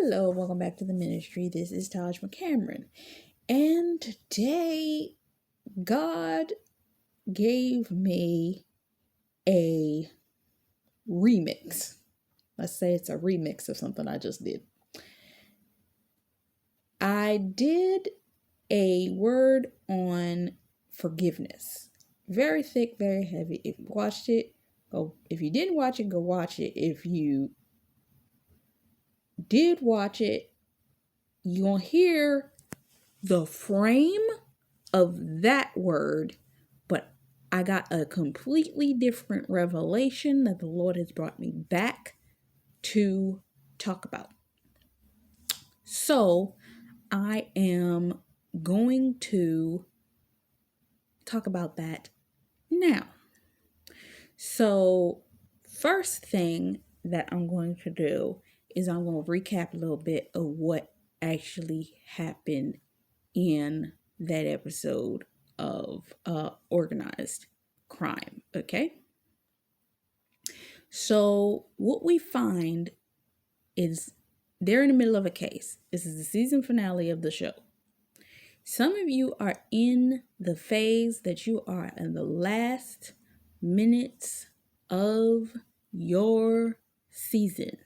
Hello, welcome back to the ministry. This is Taj McCameron. And today, God gave me a remix. Let's say it's a remix of something I just did. I did a word on forgiveness. Very thick, very heavy. If you watched it, go. If you didn't watch it, go watch it. If you did watch it, you're going to hear the frame of that word, but I got a completely different revelation that the Lord has brought me back to talk about. So I am going to talk about that now. So first thing that I'm going to do is I'm going to recap a little bit of what actually happened in that episode of organized crime. Okay. So what we find is they're in the middle of a case. This is the season finale of the show. Some of you are in the phase that you are in the last minutes of your season.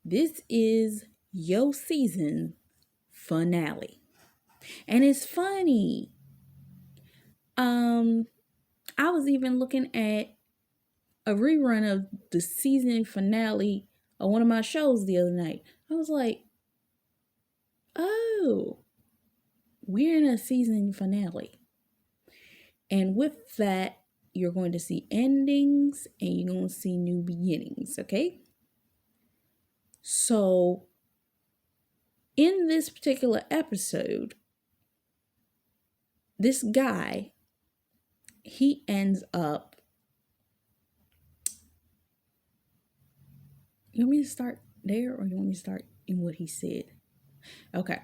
This is your season finale. And it's funny. I was even looking at a rerun of the season finale of one of my shows the other night. I was like, oh, we're in a season finale. And with that, you're going to see endings and you're going to see new beginnings, okay? So, in this particular episode, this guy, he ends up... You want me to start there or you want me to start in what he said? Okay.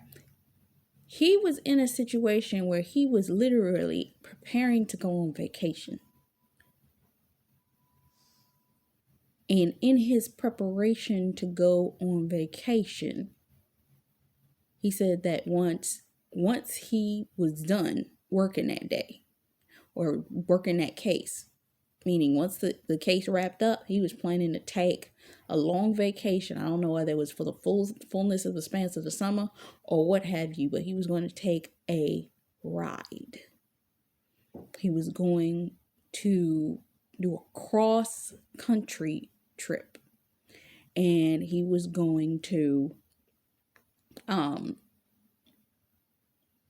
He was in a situation where he was literally preparing to go on vacation. And in his preparation to go on vacation, he said that once he was done working that day or working that case, meaning once the case wrapped up, he was planning to take a long vacation. I don't know whether it was for the fullness of the span of the summer or what have you, but he was going to take a ride. He was going to do a cross-country trip. And he was going to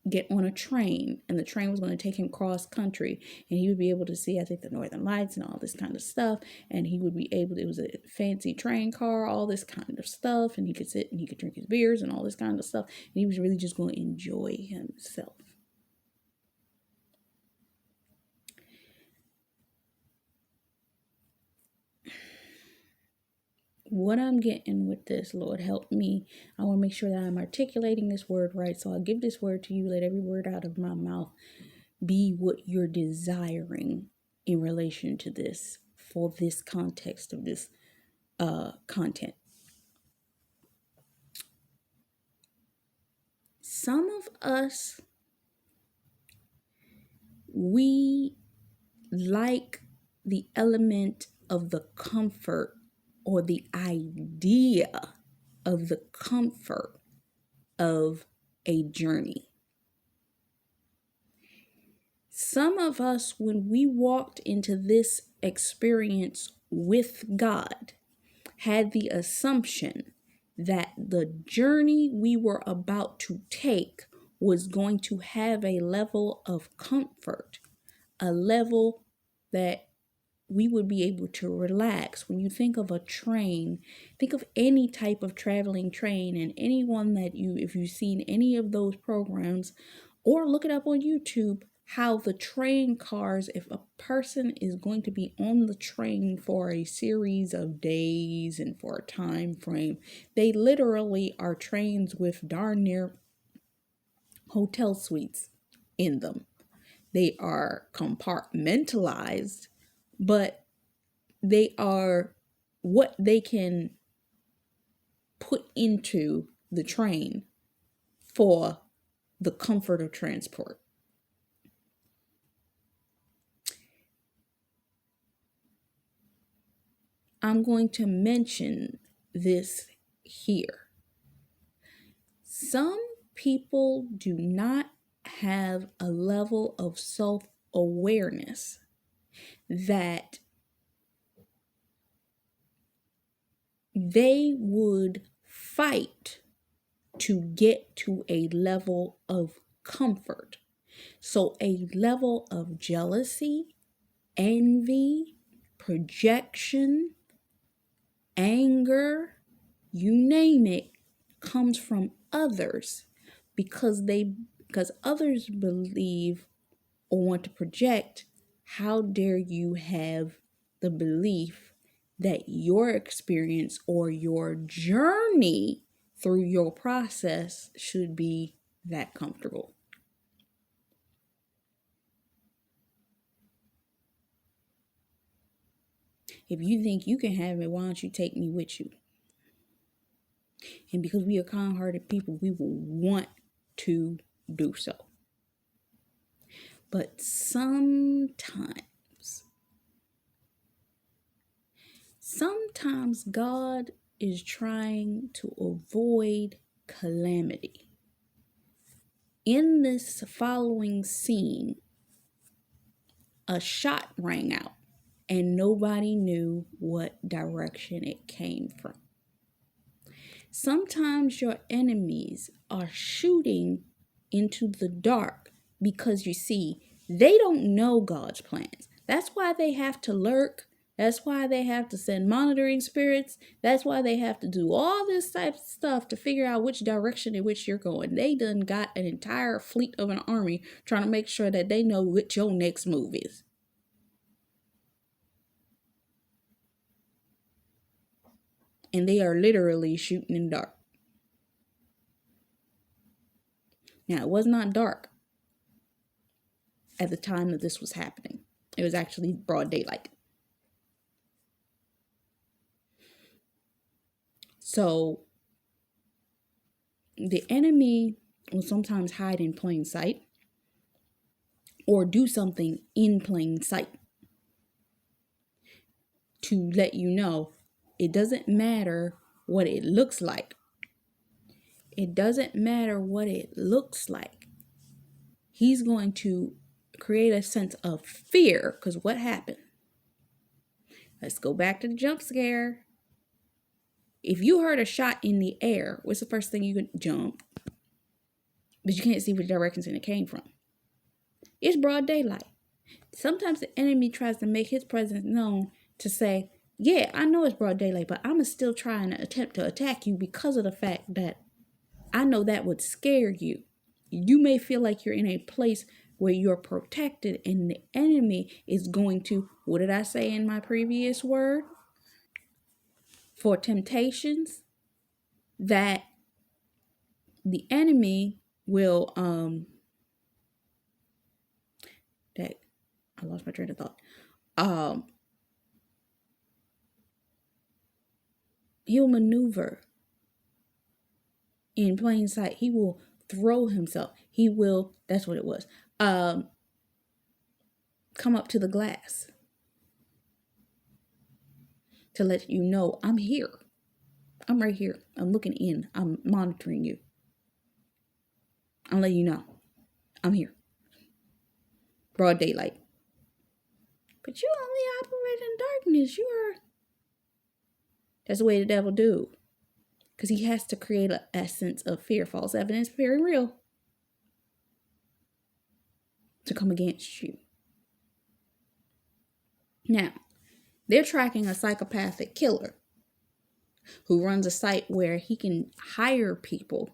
get on a train, and the train was going to take him cross country, and he would be able to see, I think, the northern lights and all this kind of stuff, and he would be able to, it was a fancy train car, all this kind of stuff, and he could sit and he could drink his beers and all this kind of stuff, and he was really just going to enjoy himself. What I'm getting with this, Lord, help me. I want to make sure that I'm articulating this word right. So I'll give this word to you. Let every word out of my mouth be what you're desiring in relation to this, for this context of this content. Some of us, we like the element of the comfort or the idea of the comfort of a journey. Some of us, when we walked into this experience with God, had the assumption that the journey we were about to take was going to have a level of comfort, a level that we would be able to relax. When you think of a train, think of any type of traveling train, and anyone that if you've seen any of those programs, or look it up on YouTube, how the train cars, if a person is going to be on the train for a series of days and for a time frame, they literally are trains with darn near hotel suites in them. They are compartmentalized, but they are what they can put into the train for the comfort of transport. I'm going to mention this here. Some people do not have a level of self-awareness that they would fight to get to a level of comfort. So a level of jealousy, envy, projection, anger, you name it, comes from others because others believe or want to project, how dare you have the belief that your experience or your journey through your process should be that comfortable. If you think you can have it, why don't you take me with you? And because we are kind-hearted people, we will want to do so. But sometimes God is trying to avoid calamity. In this following scene, a shot rang out and nobody knew what direction it came from. Sometimes your enemies are shooting into the dark because you see, they don't know God's plans. That's why they have to lurk. That's why they have to send monitoring spirits. That's why they have to do all this type of stuff to figure out which direction in which you're going. They done got an entire fleet of an army trying to make sure that they know what your next move is. And they are literally shooting in the dark. Now, it was not dark at the time that this was happening. It was actually broad daylight. So, the enemy will sometimes hide in plain sight or do something in plain sight to let you know it doesn't matter what it looks like. It doesn't matter what it looks like. He's going to create a sense of fear, because what happened? Let's go back to the jump scare. If you heard a shot in the air, what's the first thing you could jump? But you can't see which direction it came from. It's broad daylight. Sometimes the enemy tries to make his presence known to say, yeah, I know it's broad daylight, but I'm still trying to attempt to attack you because of the fact that I know that would scare you. You may feel like you're in a place where you're protected and the enemy is going to, what did I say in my previous word? For temptations, that the enemy will, that I lost my train of thought. He'll maneuver in plain sight. He will throw himself. He will, that's what it was, come up to the glass to let you know, I'm here. I'm right here. I'm looking in. I'm monitoring you. I'm letting you know, I'm here. Broad daylight. But you only operate in darkness. That's the way the devil do. Because he has to create an essence of fear. False evidence, appearing real. To come against you. Now, they're tracking a psychopathic killer who runs a site where he can hire people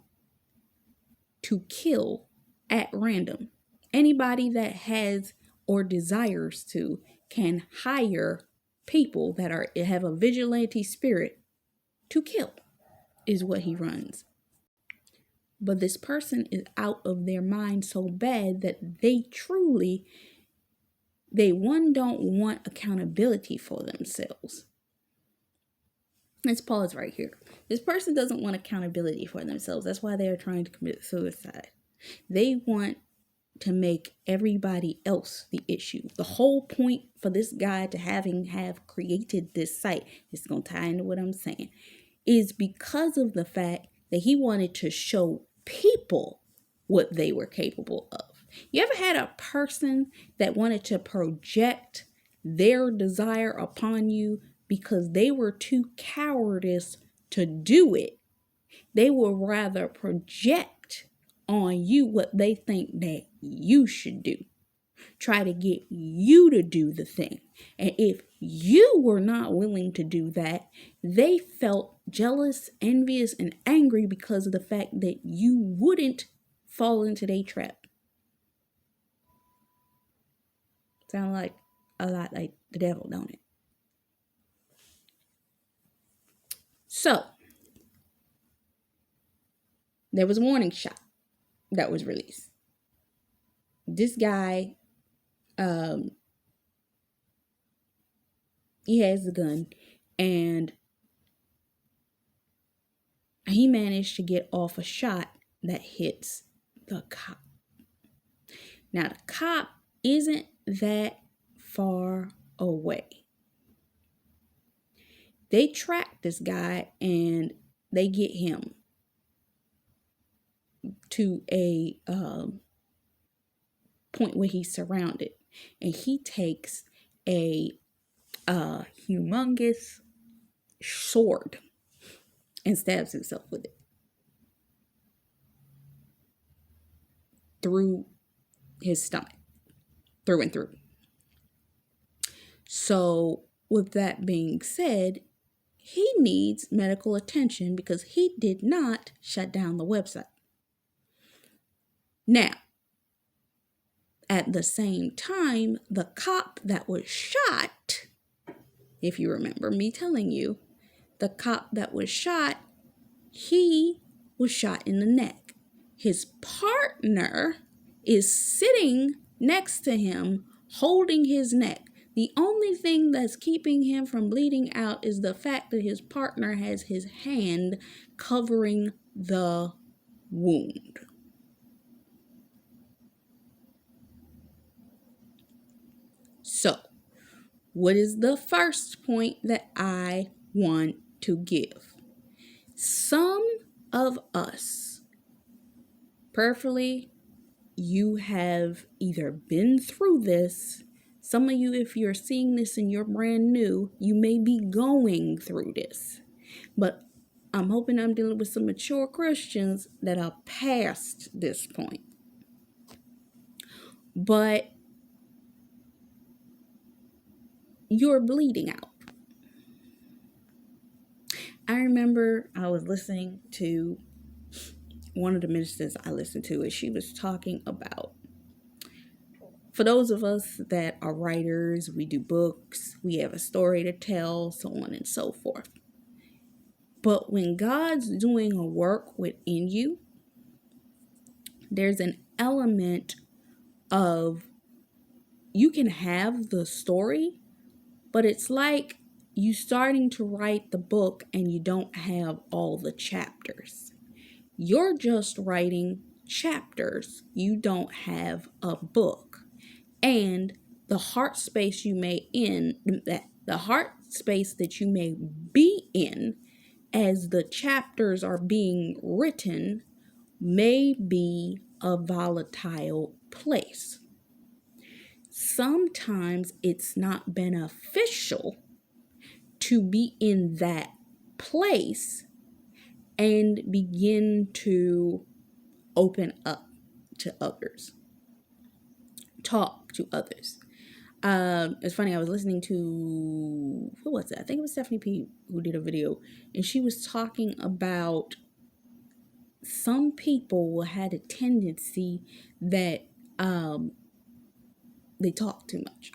to kill at random. Anybody that has or desires to can hire people that have a vigilante spirit to kill, is what he runs. But this person is out of their mind so bad that they don't want accountability for themselves. Let's pause right here. This person doesn't want accountability for themselves. That's why they are trying to commit suicide. They want to make everybody else the issue. The whole point for this guy to have created this site, it's going to tie into what I'm saying, is because of the fact that he wanted to show people what they were capable of. You ever had a person that wanted to project their desire upon you because they were too cowardice to do it? They will rather project on you what they think that you should do. Try to get you to do the thing. And if you were not willing to do that, they felt jealous, envious, and angry because of the fact that you wouldn't fall into their trap. Sound like a lot like the devil, don't it? So, there was a warning shot that was released. This guy, he has a gun, and he managed to get off a shot that hits the cop. Now, the cop isn't that far away. They track this guy and they get him to a point where he's surrounded, and he takes a humongous sword and stabs himself with it through his stomach, through and through. So with that being said, he needs medical attention because he did not shut down the website. Now, at the same time, the cop that was shot, if you remember me telling you, the cop that was shot, he was shot in the neck. His partner is sitting next to him, holding his neck. The only thing that's keeping him from bleeding out is the fact that his partner has his hand covering the wound. So, what is the first point that I want to give? Some of us, prayerfully, you have either been through this. Some of you, if you're seeing this and you're brand new, you may be going through this. But I'm hoping I'm dealing with some mature Christians that are past this point. But you're bleeding out. I remember I was listening to one of the ministers I listened to, and she was talking about, for those of us that are writers, we do books, we have a story to tell, so on and so forth. But when God's doing a work within you, there's an element of, you can have the story, but it's like you starting to write the book and you don't have all the chapters. You're just writing chapters. You don't have a book. And the heart space you may the heart space that you may be in as the chapters are being written may be a volatile place. Sometimes it's not beneficial to be in that place and begin to open up to others, talk to others. It's funny, I was listening to, who was it? I think it was Stephanie P who did a video, and she was talking about some people had a tendency that they talk too much.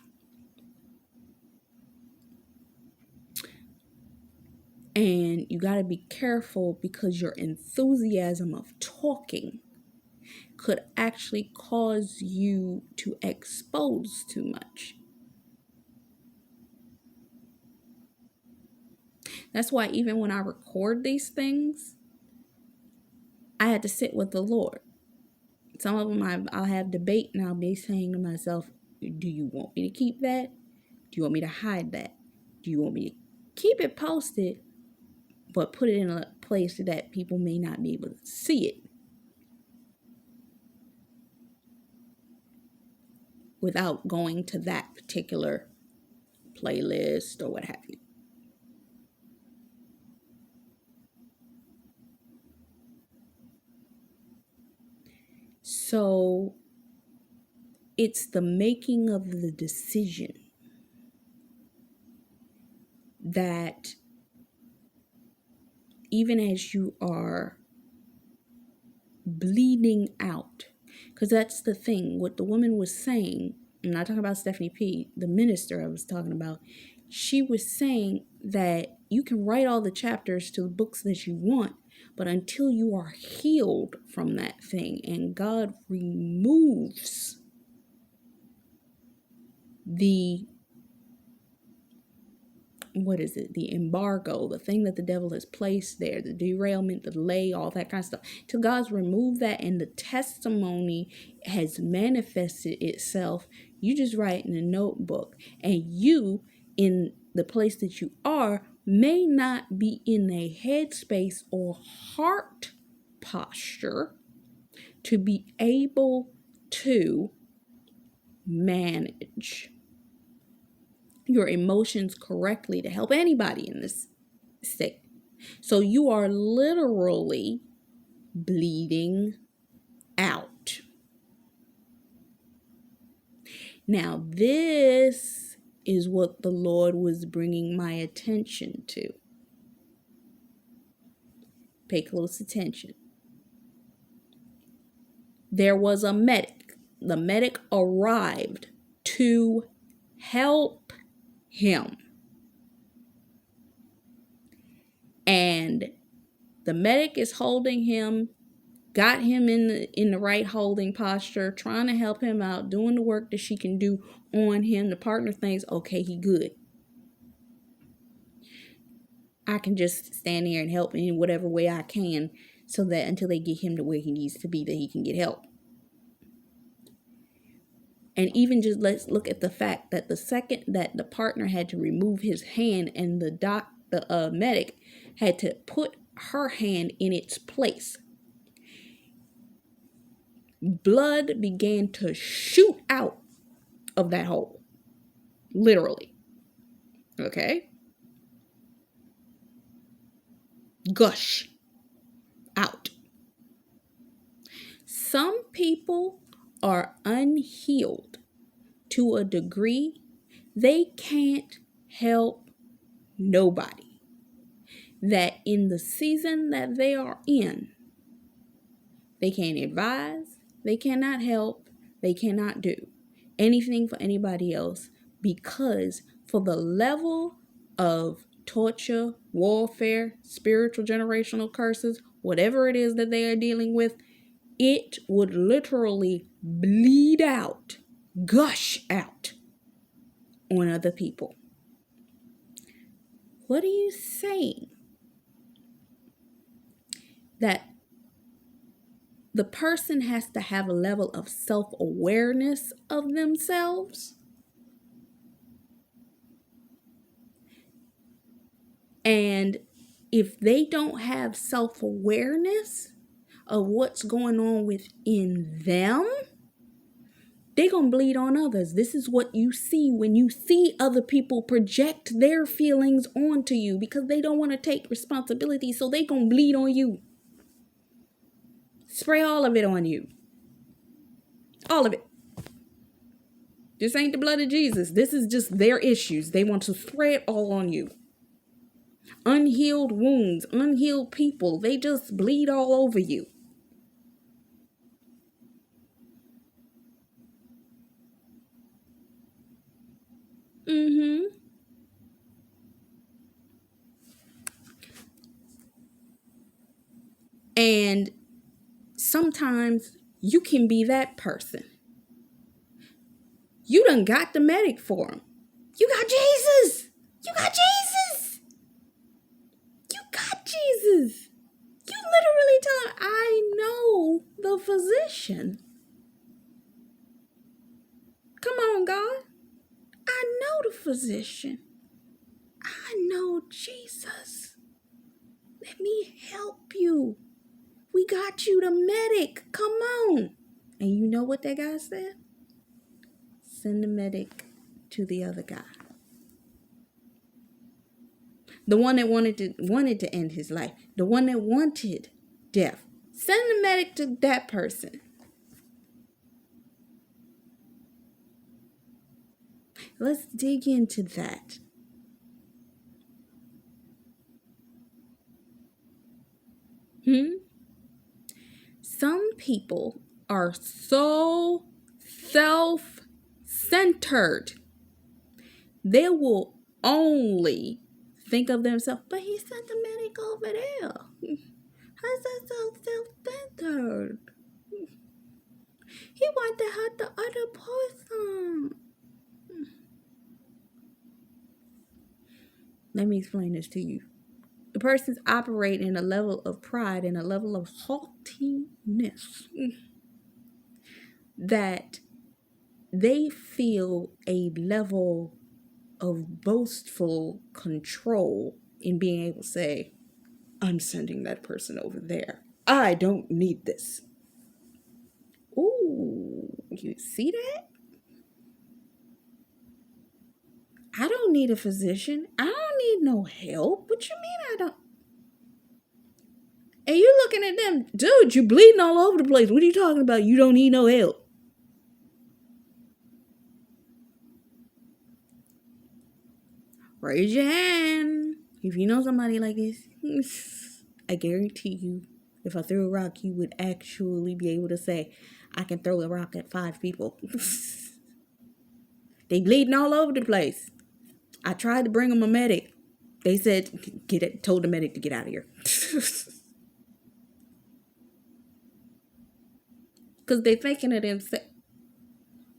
And you got to be careful because your enthusiasm of talking could actually cause you to expose too much. That's why even when I record these things, I had to sit with the Lord. Some of them I'll have debate and I'll be saying to myself, do you want me to keep that? Do you want me to hide that? Do you want me to keep it posted, but put it in a place that people may not be able to see it without going to that particular playlist or what have you? So it's the making of the decision that even as you are bleeding out, because that's the thing, what the woman was saying, I'm not talking about Stephanie P, the minister I was talking about, she was saying that you can write all the chapters to the books that you want, but until you are healed from that thing and God removes the the embargo, the thing that the devil has placed there, the derailment, the delay, all that kind of stuff, till God's removed that and the testimony has manifested itself, you just write in a notebook, and you, in the place that you are, may not be in a headspace or heart posture to be able to manage your emotions correctly to help anybody in this state. So you are literally bleeding out. Now, this is what the Lord was bringing my attention to. Pay close attention. There was a medic. The medic arrived to help him. And the medic is holding him, got him in the right holding posture, trying to help him out, doing the work that she can do on him. The partner thinks, okay, he good. I can just stand here and help in whatever way I can, so that until they get him to where he needs to be, that he can get help. And even just let's look at the fact that the second that the partner had to remove his hand and the medic had to put her hand in its place, blood began to shoot out of that hole. Literally. Okay? Gush out. Some people are unhealed to a degree they can't help nobody. That in the season that they are in, they can't advise, they cannot help, they cannot do anything for anybody else, because for the level of torture, warfare, spiritual generational curses, whatever it is that they are dealing with, it would literally bleed out, gush out on other people. What are you saying? That the person has to have a level of self-awareness of themselves. And if they don't have self-awareness of what's going on within them, they're going to bleed on others. This is what you see when you see other people project their feelings onto you, because they don't want to take responsibility, so they're going to bleed on you. Spray all of it on you. All of it. This ain't the blood of Jesus. This is just their issues. They want to spray it all on you. Unhealed wounds, unhealed people, they just bleed all over you. And sometimes you can be that person. You done got the medic for him. You got Jesus. You got Jesus. the physician. Come on, God. I know the physician. I know Jesus. Let me help you. We got you the medic. Come on. And you know what that guy said? Send the medic to the other guy. The one that wanted to end his life. The one that wanted death. Send the medic to that person. Let's dig into that. Some people are so self-centered. They will only think of themselves. But he sent the medic over there. How's that so self-centered? He wanted to hurt the other person. Let me explain this to you. The person's operating in a level of pride and a level of haughtiness that they feel a level of boastful control in being able to say, I'm sending that person over there. I don't need this. Ooh, you see that? I don't need a physician. I don't need no help. What you mean I don't? And you looking at them, dude, you bleeding all over the place. What are you talking about? You don't need no help. Raise your hand if you know somebody like this. I guarantee you, if I threw a rock, you would actually be able to say, I can throw a rock at 5 people. They bleeding all over the place. I tried to bring them a medic. They said, told the medic to get out of here. Because they thinking of themselves.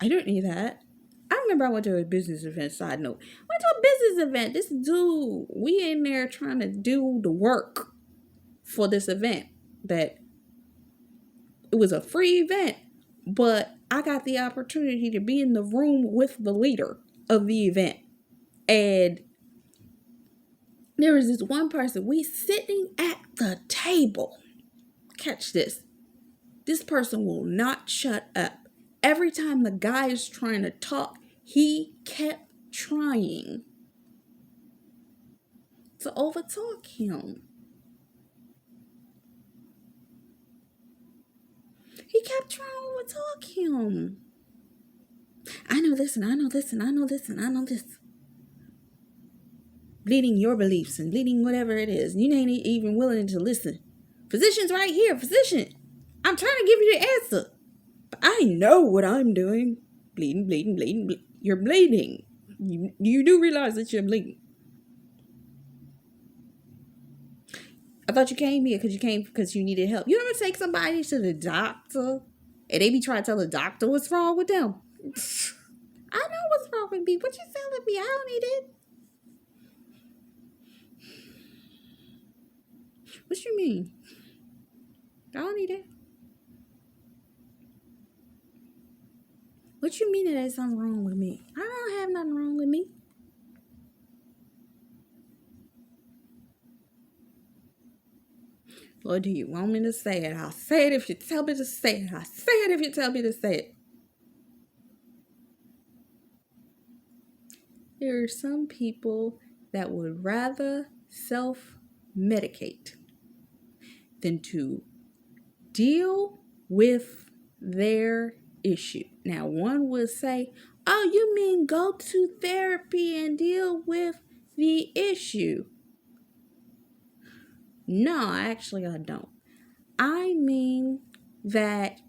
I don't need that. I remember I went to a business event, side note. Went to a business event. This dude, we in there trying to do the work for this event. That it was a free event. But I got the opportunity to be in the room with the leader of the event. And there was this one person, we sitting at the table. Catch this. This person will not shut up. Every time the guy is trying to talk, he kept trying to overtalk him. He kept trying to overtalk him. I know this and I know this and I know this and I know this. Bleeding your beliefs and bleeding whatever it is. You ain't even willing to listen. Physician's right here. Physician, I'm trying to give you the answer. But I know what I'm doing. Bleeding, bleeding, bleeding, bleeding. You're bleeding. You do realize that you're bleeding. I thought you came here because you needed help. You ever take somebody to the doctor and they be trying to tell the doctor what's wrong with them? I know what's wrong with me. What you telling me? I don't need it. What you mean? I don't need it. What you mean that there's something wrong with me? I don't have nothing wrong with me. Or do you want me to say it? I'll say it if you tell me to say it. I'll say it if you tell me to say it. There are some people that would rather self-medicate than to deal with their issue. Now, one would say, oh, you mean go to therapy and deal with the issue? No, actually, I don't. I mean that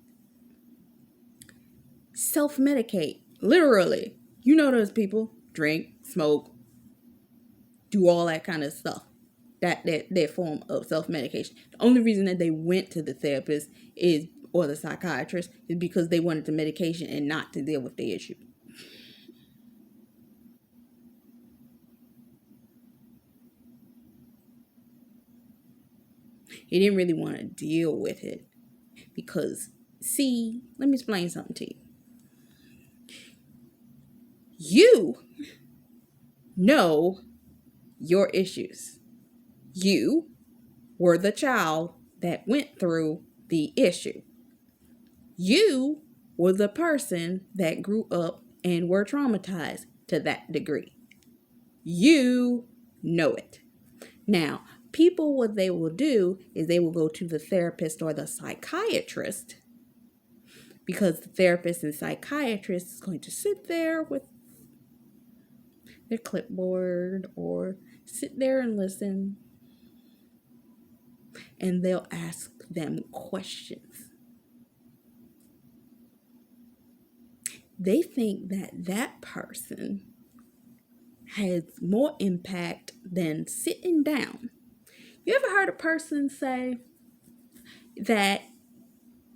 self-medicate, literally. You know those people, drink, smoke, do all that kind of stuff. That form of self-medication. The only reason that they went to the therapist or the psychiatrist is because they wanted the medication and not to deal with the issue. He didn't really want to deal with it. Because, see, let me explain something to you. You know your issues. You were the child that went through the issue. You were the person that grew up and were traumatized to that degree. You know it. Now, people, what they will do is they will go to the therapist or the psychiatrist, because the therapist and psychiatrist is going to sit there with their clipboard or sit there and listen, and they'll ask them questions. They think that that person has more impact than sitting down. You ever heard a person say that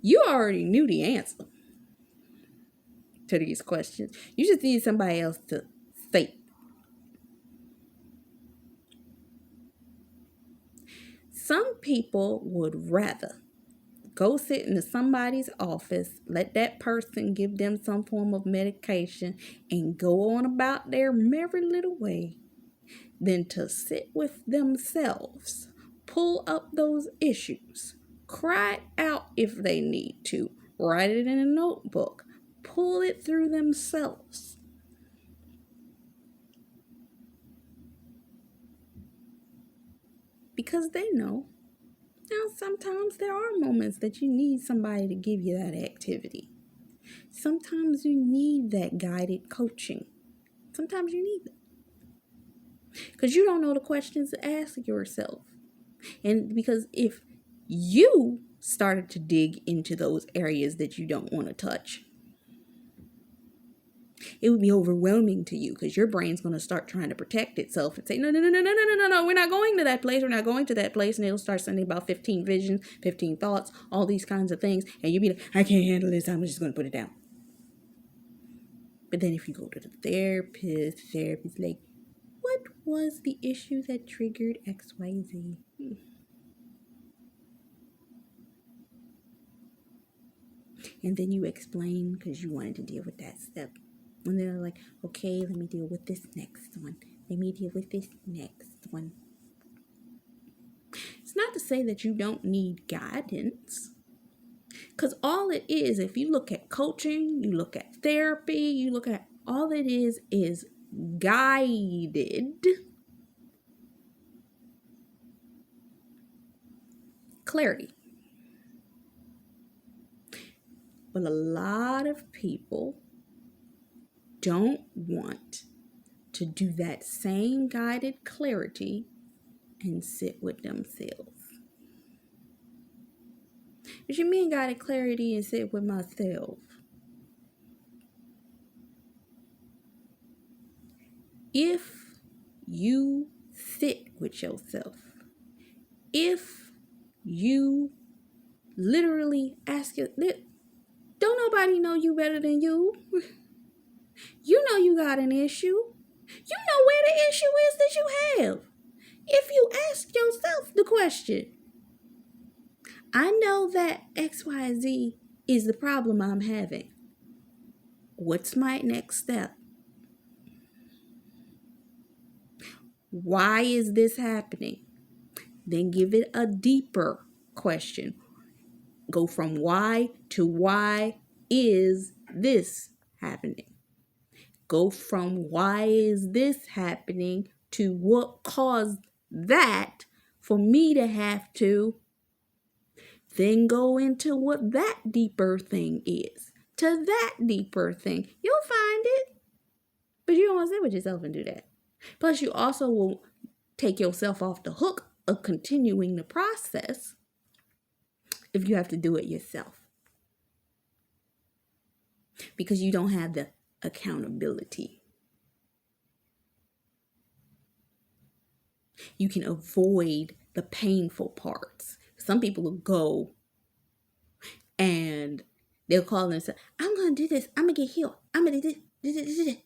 you already knew the answer to these questions? You just need somebody else to say. Some people would rather go sit in somebody's office, let that person give them some form of medication, and go on about their merry little way, than to sit with themselves, pull up those issues, cry out if they need to, write it in a notebook, pull it through themselves. Because they know. Now, sometimes there are moments that you need somebody to give you that activity. Sometimes you need that guided coaching. Sometimes you need it. Because you don't know the questions to ask yourself. And because if you started to dig into those areas that you don't want to touch, it would be overwhelming to you, because your brain's going to start trying to protect itself and say, no, we're not going to that place. We're not going to that place. And it'll start sending about 15 visions, 15 thoughts, all these kinds of things. And you'll be like, I can't handle this. I'm just going to put it down. But then if you go to the therapist like, what was the issue that triggered XYZ? And then you explain because you wanted to deal with that step. And they're like, okay, let me deal with this next one. Let me deal with this next one. It's not to say that you don't need guidance. Because all it is, if you look at coaching, you look at therapy, you look at all it is guided clarity. But a lot of people don't want to do that same guided clarity and sit with themselves. What you mean guided clarity and sit with myself? If you sit with yourself, if you literally ask your, don't nobody know you better than you. You know you got an issue. You know where the issue is that you have. If you ask yourself the question, I know that XYZ is the problem I'm having. What's my next step? Why is this happening? Then give it a deeper question. Go from why to why is this happening? Go from why is this happening to what caused that for me to have to. Then go into what that deeper thing is. To that deeper thing. You'll find it. But you don't want to sit with yourself and do that. Plus, you also will take yourself off the hook of continuing the process if you have to do it yourself. Because you don't have the accountability. You can avoid the painful parts. Some people will go and they'll call themselves, I'm going to do this. I'm going to get healed. I'm going to do this.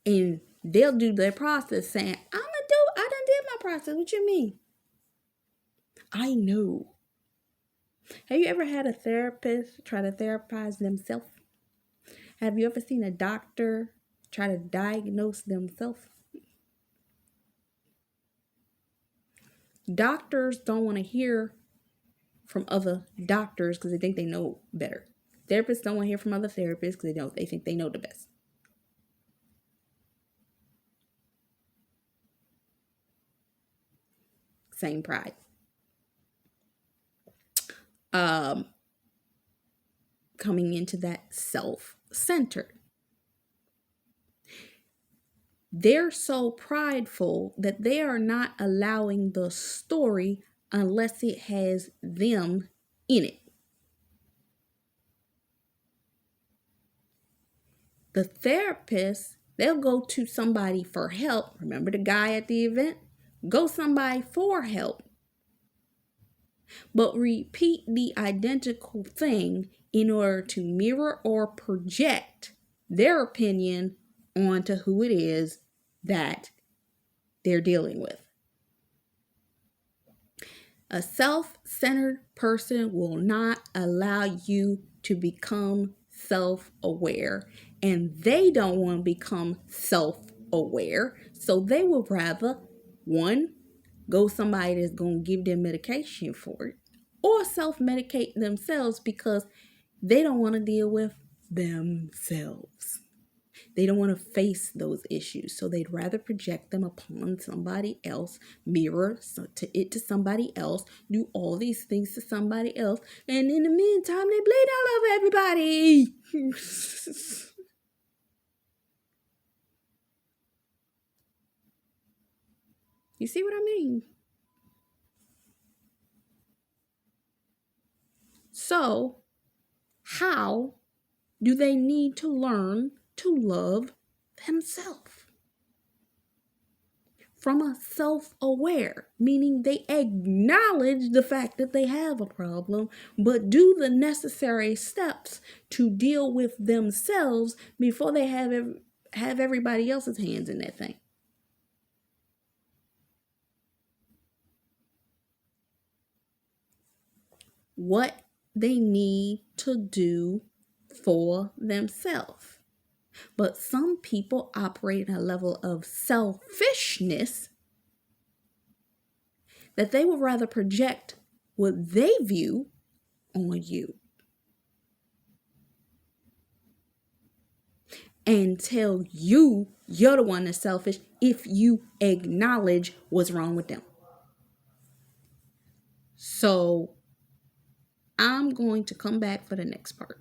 And they'll do their process saying, I done did my process. What you mean? I know. Have you ever had a therapist try to therapize themselves? Have you ever seen a doctor try to diagnose themselves? Doctors don't want to hear from other doctors because they think they know better. Therapists don't want to hear from other therapists because they think they know the best. Same pride. Coming into that self-centered. They're so prideful that they are not allowing the story unless it has them in it. The therapist, they'll go to somebody for help. Remember the guy at the event? Go somebody for help. But repeat the identical thing in order to mirror or project their opinion onto who it is that they're dealing with. A self-centered person will not allow you to become self-aware, and they don't want to become self-aware, so they would rather, one, go somebody that's going to give them medication for it, or self-medicate themselves because they don't want to deal with themselves. They don't want to face those issues, so they'd rather project them upon somebody else, mirror to somebody else, do all these things to somebody else, and in the meantime, they bleed all over everybody. You see what I mean? So, how do they need to learn to love themselves? From a self-aware, meaning they acknowledge the fact that they have a problem, but do the necessary steps to deal with themselves before they have everybody else's hands in that thing. What they need to do for themselves. But some people operate at a level of selfishness that they would rather project what they view on you and tell you you're the one that's selfish if you acknowledge what's wrong with them. So I'm going to come back for the next part.